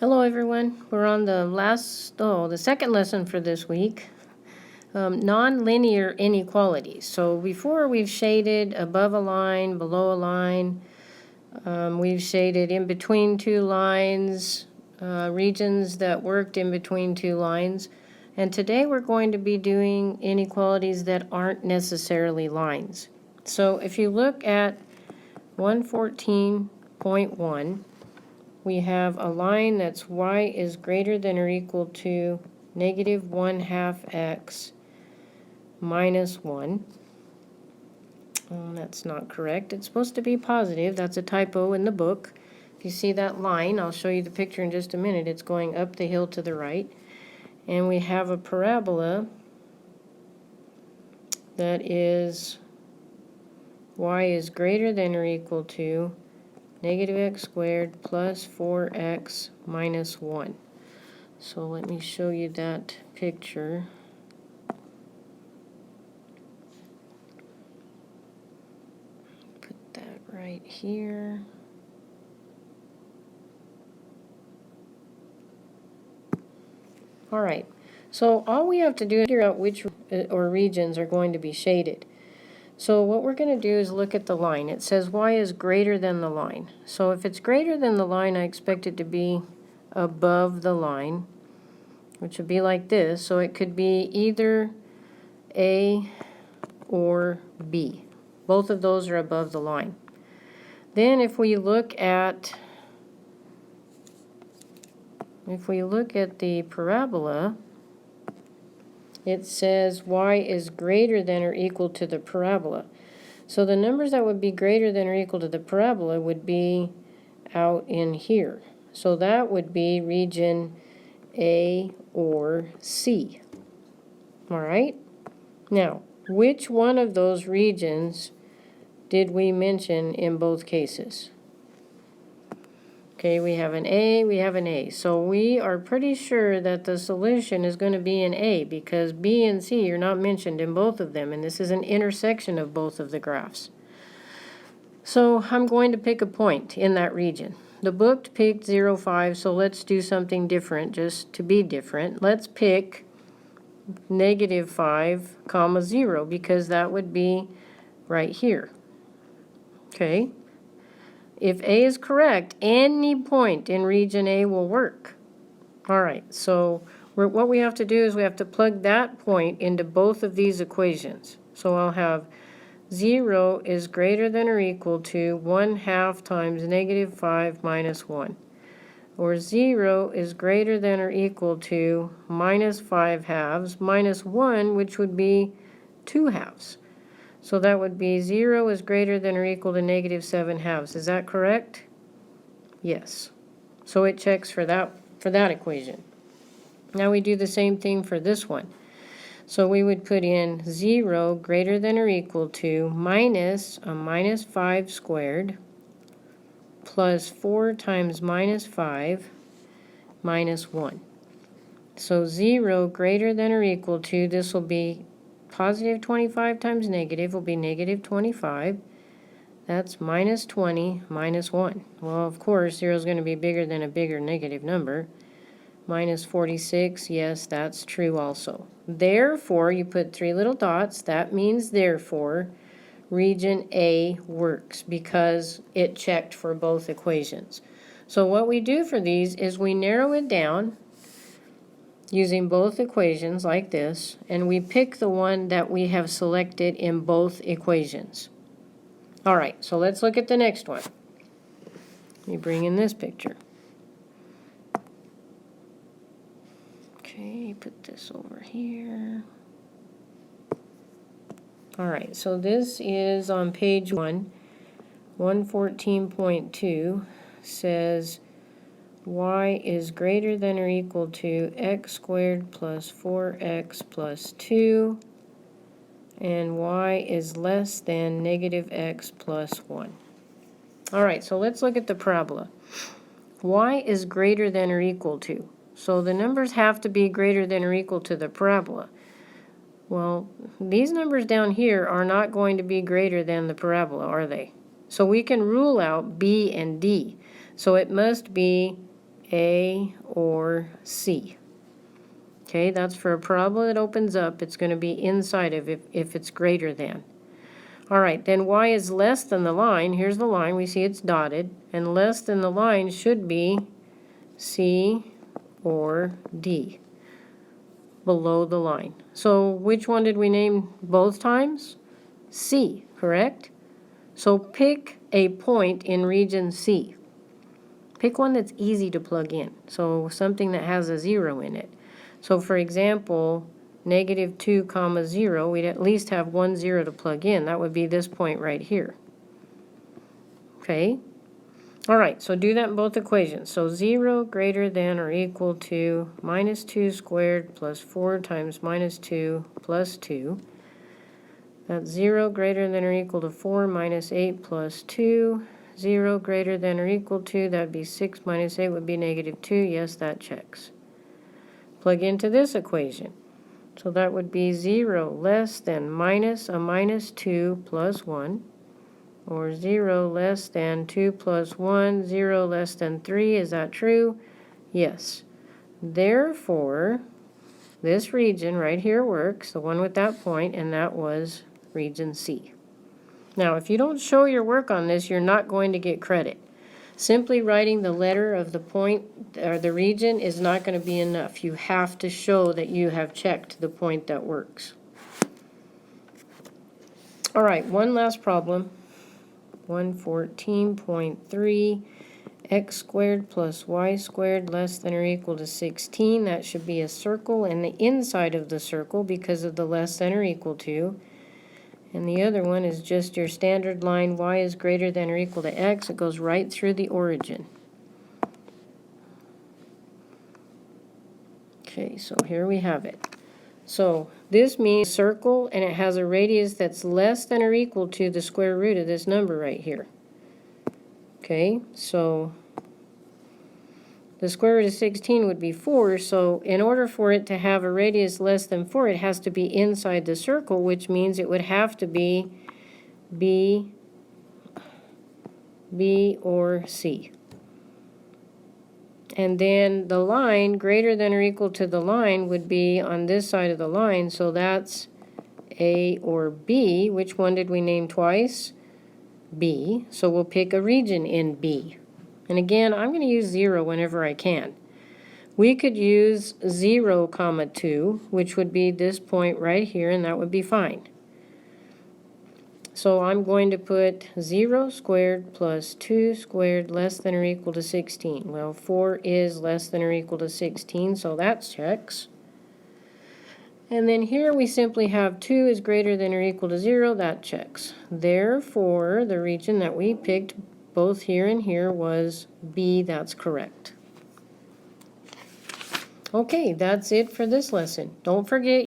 Hello everyone, we're on the second lesson for this week, nonlinear inequalities. So before we've shaded above a line, below a line, we've shaded in between two lines, regions that worked in between two lines. And today we're going to be doing inequalities that aren't necessarily lines. So if you look at 114.1, we have a line that's y is greater than or equal to negative 1/2 x minus 1. That's not correct. It's supposed to be positive. That's a typo in the book. If you see that line, I'll show you the picture in just a minute. It's going up the hill to the right. And we have a parabola that is y is greater than or equal to negative x squared plus 4x minus 1. So let me show you that picture. Put that right here. All right, so all we have to do is figure out which regions are going to be shaded. So what we're going to do is look at the line. It says y is greater than the line. So if it's greater than the line, I expect it to be above the line, which would be like this. So it could be either A or B. Both of those are above the line. Then if we look at the parabola, it says y is greater than or equal to the parabola. So the numbers that would be greater than or equal to the parabola would be out in here. So that would be region A or C. All right? Now, which one of those regions did we mention in both cases? Okay, we have an A, we have an A. So we are pretty sure that the solution is going to be an A because B and C are not mentioned in both of them, and this is an intersection of both of the graphs. So I'm going to pick a point in that region. The book picked 0, 5, so let's do something different just to be different. Let's pick negative 5, 0, because that would be right here. Okay. If A is correct, any point in region A will work. All right, so what we have to do is we have to plug that point into both of these equations. So I'll have 0 is greater than or equal to 1/2 times negative 5 minus 1. Or 0 is greater than or equal to minus 5/2 minus 1, which would be 2/2. So that would be 0 is greater than or equal to negative 7/2. Is that correct? Yes. So it checks for that equation. Now we do the same thing for this one. So we would put in 0 greater than or equal to minus 5 squared plus 4 times minus 5 minus 1. So 0 greater than or equal to, this will be positive 25 times negative will be negative 25. That's minus 20 minus 1. Well, of course, 0 is going to be bigger than a bigger negative number. Minus 46, yes, that's true also. Therefore, you put 3 little dots. That means, therefore, region A works because it checked for both equations. So what we do for these is we narrow it down using both equations like this, and we pick the one that we have selected in both equations. All right, so let's look at the next one. Let me bring in this picture. Okay, put this over here. All right, so this is on page 114.2 says y is greater than or equal to x squared plus 4x plus 2, and y is less than negative x plus 1. All right, so let's look at the parabola. Y is greater than or equal to. So the numbers have to be greater than or equal to the parabola. Well, these numbers down here are not going to be greater than the parabola, are they? So we can rule out B and D. So it must be A or C. Okay, that's for a parabola that opens up. It's going to be inside of it if it's greater than. All right, then y is less than the line. Here's the line. We see it's dotted. And less than the line should be C or D, below the line. So which one did we name both times? C, correct? So pick a point in region C. Pick one that's easy to plug in, so something that has a 0 in it. So for example, -2, 0, we'd at least have 1 0 to plug in. That would be this point right here. Okay? All right, so do that in both equations. So 0 greater than or equal to -2 squared plus 4 times -2 plus 2. That's 0 greater than or equal to 4 minus 8 plus 2. 0 greater than or equal to, that'd be 6 minus 8 would be -2. Yes, that checks. Plug into this equation. So that would be 0 less than minus a -2 plus 1. Or 0 less than 2 plus 1. 0 less than 3. Is that true? Yes. Therefore, this region right here works, the one with that point, and that was region C. Now, if you don't show your work on this, you're not going to get credit. Simply writing the letter of the point or the region is not going to be enough. You have to show that you have checked the point that works. All right, one last problem. 114.3, x squared plus y squared less than or equal to 16. That should be a circle and the inside of the circle because of the less than or equal to. And the other one is just your standard line, y is greater than or equal to x. It goes right through the origin. Okay, so here we have it. So this means circle, and it has a radius that's less than or equal to the square root of this number right here. Okay, so the square root of 16 would be 4, so in order for it to have a radius less than 4, it has to be inside the circle, which means it would have to be B or C. And then the line greater than or equal to the line would be on this side of the line, so that's A or B. Which one did we name twice? B. So we'll pick a region in B. And again, I'm going to use 0 whenever I can. We could use 0, 2, which would be this point right here, and that would be fine. So I'm going to put 0 squared plus 2 squared less than or equal to 16. Well, 4 is less than or equal to 16, so that checks. And then here we simply have 2 is greater than or equal to 0. That checks. Therefore, the region that we picked both here and here was B. That's correct. Okay, that's it for this lesson. Don't forget